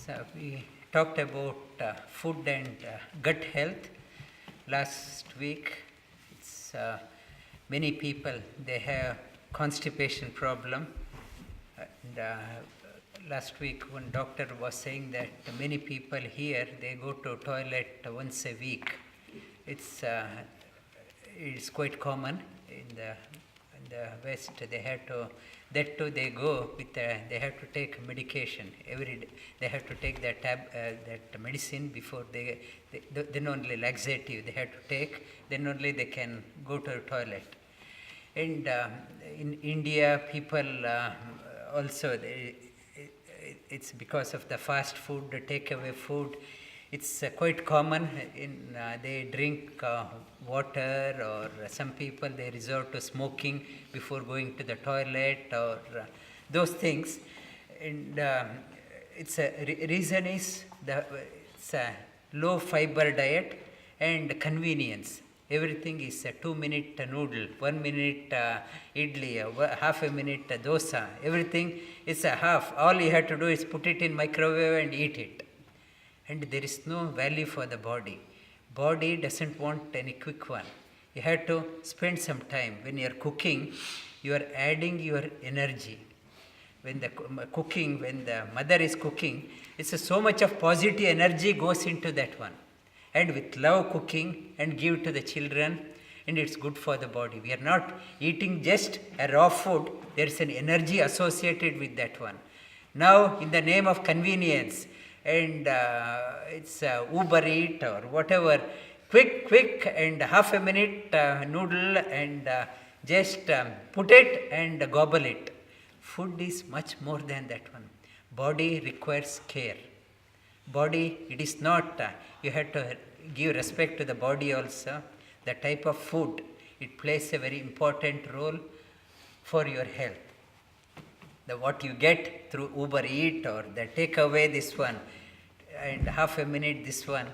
So we talked about food and gut health last week. It's many people, they have constipation problem. And last week one doctor was saying that many people here, they go to toilet once a week. It's quite common in the West. They have to, that too they go with, they have to take medication every day. They have to take that that medicine before then only laxative they have to take, then only they can go to the toilet. And in India, people also, it's because of the fast food, the takeaway food. It's quite common. They drink water, or some people they resort to smoking before going to the toilet, or those things. And its reason is it's a low fiber diet and convenience. Everything is a 2-minute noodle, 1 minute idli, half a minute dosa. Everything is a half. All you have to do is put it in microwave and eat it. And there is no value for the body. Body doesn't want any quick one. You have to spend some time. When you are cooking, you are adding your energy. When the cooking, when the mother is cooking, it's so much of positive energy goes into that one. And with love cooking and give to the children, and it's good for the body. We are not eating just a raw food. There is an energy associated with that one. Now, in the name of convenience, and it's Uber Eat or whatever, quick and half a minute noodle, and just put it and gobble it. Food is much more than that one. Body requires care. Body, it is not, you have to give respect to the body also. The type of food, it plays a very important role for your health. What you get through Uber Eat or the takeaway, this one, and half a minute this one,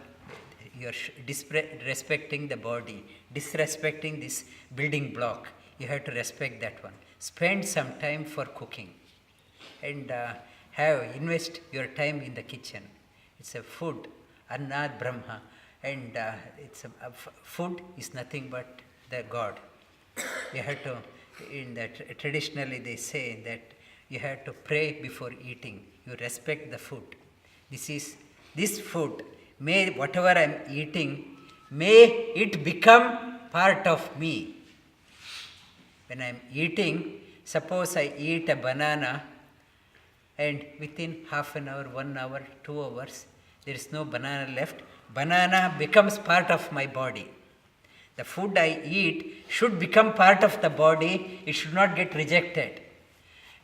you are disrespecting the body, disrespecting this building block. You have to respect that one. Spend some time for cooking, and invest your time in the kitchen. It's a food, Annad Brahma, and food is nothing but the God. You have to, traditionally they say that you have to pray before eating. You respect the food. This food, may whatever I am eating, may it become part of me. When I am eating, suppose I eat a banana, and within half an hour, 1 hour, 2 hours, there is no banana left. Banana becomes part of my body. The food I eat should become part of the body. It should not get rejected.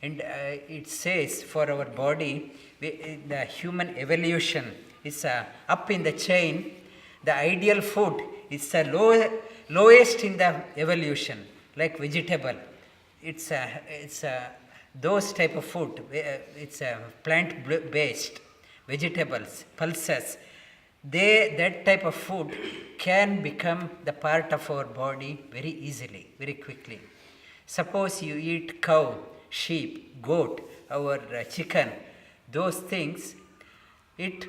And it says for our body, the human evolution is up in the chain. The ideal food is the lowest in the evolution, like vegetable. It's those type of food. It's plant-based vegetables, pulses. That type of food can become the part of our body very easily, very quickly. Suppose you eat cow, sheep, goat, or chicken, those things, it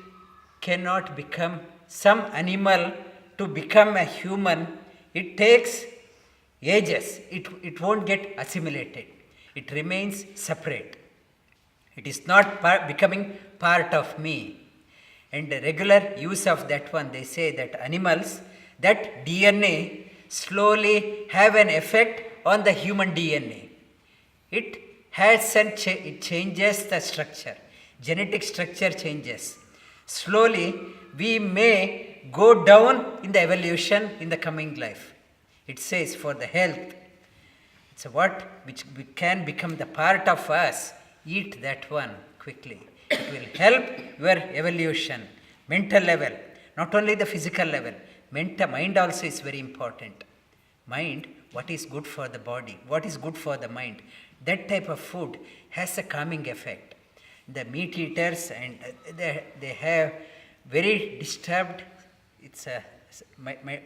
cannot become some animal to become a human. It takes ages. It won't get assimilated. It remains separate. It is not becoming part of me. And the regular use of that one, they say that animals, that DNA slowly have an effect on the human DNA. It changes the structure. Genetic structure changes. Slowly, we may go down in the evolution in the coming life. It says for the health, it's which can become the part of us. Eat that one quickly. It will help your evolution, mental level, not only the physical level. Mind also is very important. Mind, what is good for the body, what is good for the mind. That type of food has a calming effect. The meat eaters, and they have very disturbed, it's a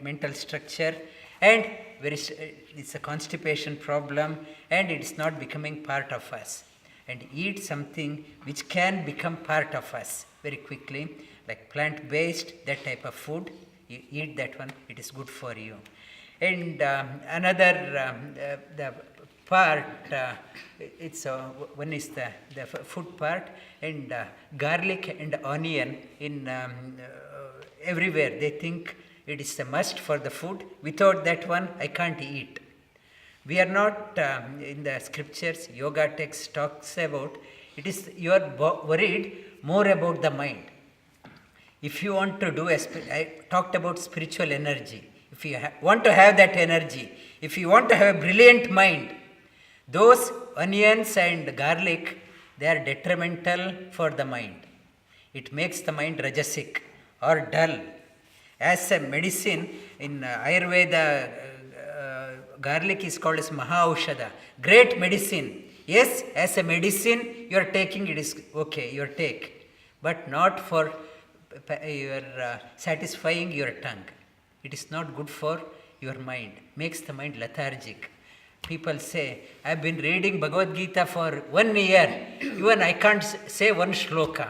mental structure, and it's a constipation problem, and it's not becoming part of us. and eat something which can become part of us very quickly, like plant-based, that type of food. You eat that one, it is good for you. And the part, one is the food part, and garlic and onion in everywhere. They think it is a must for the food. Without that one, I can't eat. We are not, in the scriptures, yoga text talks about, it is, you are worried more about the mind. If you want to do, I talked about spiritual energy. If you want to have that energy, if you want to have a brilliant mind, those onions and garlic, they are detrimental for the mind. It makes the mind rajasic or dull. As a medicine, in Ayurveda, garlic is called as Mahaushadha, great medicine. Yes, as a medicine, you are taking, it is okay, you take, but not for your satisfying your tongue. It is not good for your mind, makes the mind lethargic. People say, I have been reading Bhagavad Gita for 1 year, even I can't say one shloka.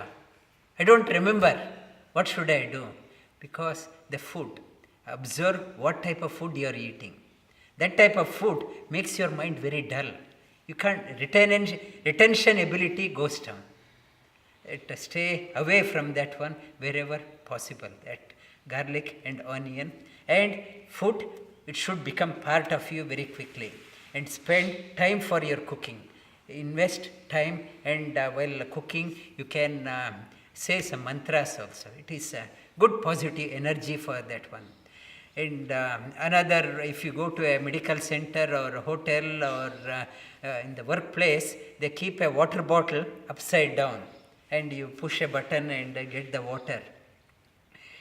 I don't remember. What should I do? Because the food, observe what type of food you are eating. That type of food makes your mind very dull. You can't, retention ability goes down. Stay away from that one wherever possible, that garlic and onion. And food, it should become part of you very quickly. And spend time for your cooking. Invest time, and while cooking, you can say some mantras also. It is a good positive energy for that one. And another, if you go to a medical center or a hotel or in the workplace, they keep a water bottle upside down, and you push a button and get the water.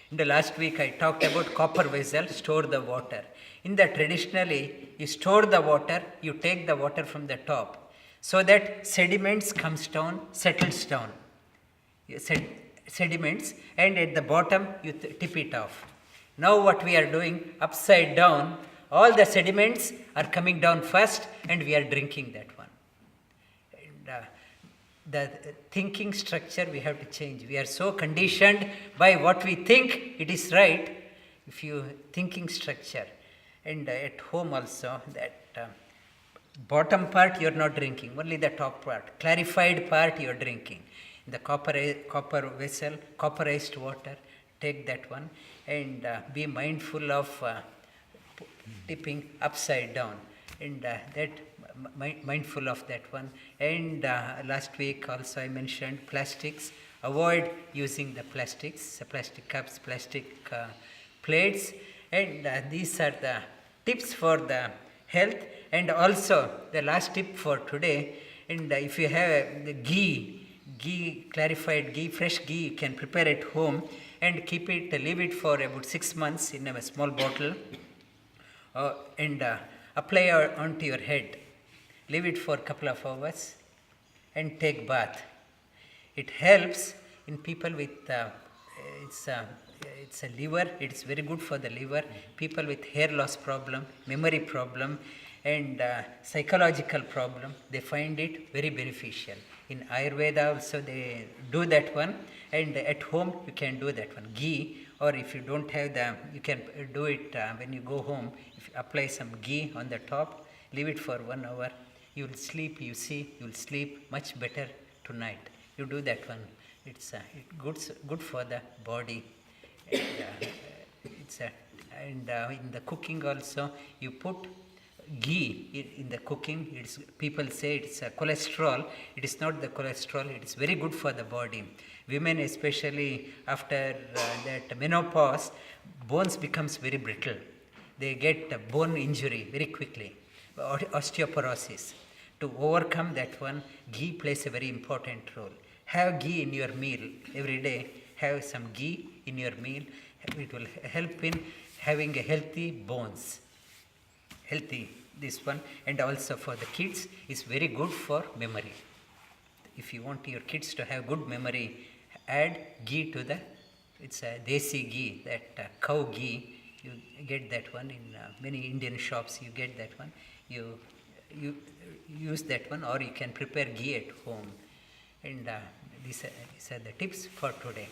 In the last week, I talked about copper vessel, store the water. In that, traditionally, you store the water, you take the water from the top, so that sediments comes down, settles down. Sediments, and at the bottom, you tip it off. Now what we are doing, upside down, all the sediments are coming down first, and we are drinking that one. And the thinking structure we have to change. We are so conditioned by what we think it is right. If you thinking structure, and at home also, that bottom part you are not drinking, only the top part, clarified part you are drinking. In the copper vessel, copperized water, take that one, and be mindful of tipping upside down, and that mindful of that one. And last week also I mentioned plastics. Avoid using the plastics, plastic cups, plastic plates, and these are the tips for the health. And also the last tip for today, and if you have the ghee, clarified ghee, fresh ghee, you can prepare at home and keep it, leave it for about 6 months in a small bottle, and apply onto your head. Leave it for a couple of hours and take bath. It helps in people with, it's a liver, it's very good for the liver, people with hair loss problem, memory problem, and psychological problem, they find it very beneficial. In Ayurveda also they do that one, and at home you can do that one. Ghee, or if you don't have the, you can do it when you go home. If you apply some ghee on the top, leave it for 1 hour, you will sleep, you see, you will sleep much better tonight. You do that one. It's good for the body. And in the cooking also, you put ghee in the cooking. People say it's a cholesterol. It is not the cholesterol. It is very good for the body. Women, especially after that menopause, bones becomes very brittle. They get a bone injury very quickly, osteoporosis. To overcome that one, ghee plays a very important role. Have ghee in your meal every day. Have some ghee in your meal. It will help in having a healthy bones. Healthy, this one. And also for the kids, it's very good for memory. If you want your kids to have good memory, add ghee to the, it's a desi ghee, that cow ghee. You get that one in many Indian shops, you get that one. You you use that one, or you can prepare ghee at home. And these are the tips for today.